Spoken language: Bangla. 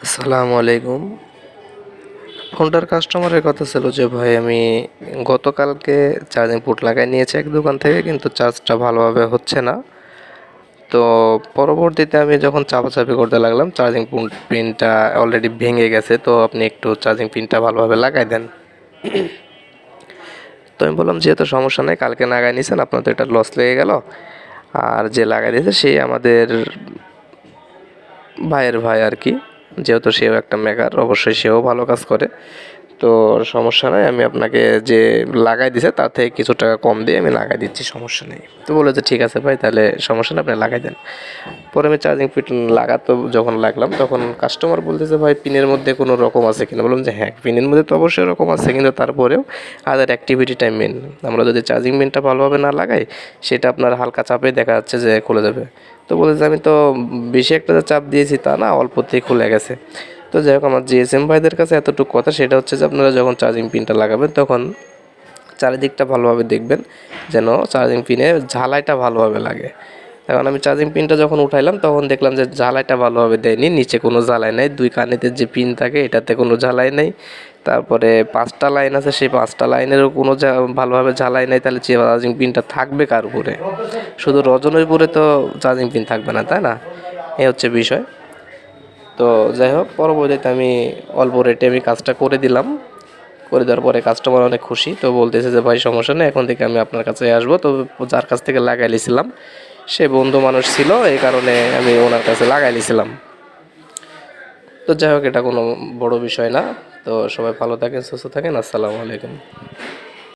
আসসালামু আলাইকুম। ফোনটার কাস্টমারের কথা ছিল যে ভাই আমি গতকালকে চার্জিং পোর্ট লাগাই নিয়েছি এক দোকান থেকে, কিন্তু চার্জটা ভালোভাবে হচ্ছে না। তো পরবর্তীতে আমি যখন চাপাচাপি করতে লাগলাম, চার্জিং পিনটা অলরেডি ভেঙে গেছে। তো আপনি একটু চার্জিং পিনটা ভালোভাবে লাগাই দেন। তো আমি বললাম যেহেতু সমস্যা নেই, কালকে লাগাই নিয়েছেন, আপনার তো এটা লস লেগে গেল। আর যে লাগাই দিয়েছে সে আমাদের ভাইয়ের ভাই আর কি, যেহেতু সেও একটা মেকার, অবশ্যই সেও ভালো কাজ করে। তো সমস্যা নাই, আমি আপনাকে যে লাগাই দিছে তার থেকে কিছু টাকা কম দিয়ে আমি লাগাই দিচ্ছি, সমস্যা নেই। তো বলে যে ঠিক আছে ভাই, তাহলে সমস্যা নেই, আপনি লাগাই দেন। পরে আমি চার্জিং পিন লাগাতে যখন লাগলাম, তখন কাস্টমার বলতেছে ভাই পিনের মধ্যে কোনো রকম আছে কিনা। বললাম যে হ্যাঁ, পিনের মধ্যে তো অবশ্যই রকম আছে, কিন্তু তারপরেও আদার অ্যাক্টিভিটিটাই মেন। আমরা যদি চার্জিং পিনটা ভালোভাবে না লাগাই, সেটা আপনার হালকা চাপে দেখা যাচ্ছে যে খুলে যাবে। তো বলেছে আমি তো বেশি একটা যে চাপ দিয়েছি তা না, অল্পতেই খুলে গেছে। তো যাই হোক, আমার জিএসএম ভাইদের কাছে এতটুকু কথা, সেটা হচ্ছে যে আপনারা যখন চার্জিং পিনটা লাগাবেন তখন চারিদিকটা ভালোভাবে দেখবেন যেন চার্জিং পিনের ঝালাইটা ভালোভাবে লাগে। এখন আমি চার্জিং পিনটা যখন উঠাইলাম তখন দেখলাম যে ঝালাইটা ভালোভাবে দেয়নি, নিচে কোনো ঝালাই নেই। দুই কানেতে যে পিন থাকে এটাতে কোনো ঝালাই নেই। তারপরে 5টা লাইন আছে, সেই 5টা লাইনেরও কোনো ভালোভাবে ঝালাই নেই। তাহলে চার্জিং পিনটা থাকবে কার উপরে? শুধু রজনীর উপরে তো চার্জিং পিন থাকবে না, তাই না? এই হচ্ছে বিষয়। তো যাই হোক, পরবর্তীতে আমি অল্প রেটে আমি কাজটা করে দিলাম। করে দেওয়ার পরে কাস্টমার অনেক খুশি। তো বলতেছে যে ভাই সমস্যা নেই, এখন থেকে আমি আপনার কাছে আসবো। তো যার কাছ থেকে লাগাই নিয়েছিলাম সে বন্ধু মানুষ ছিল, এই কারণে আমি ওনার কাছে লাগাই নিয়েছিলাম। তো যাই হোক, এটা কোনো বড় বিষয় না। তো সবাই ভালো থাকেন, সুস্থ থাকেন। আসসালামু আলাইকুম।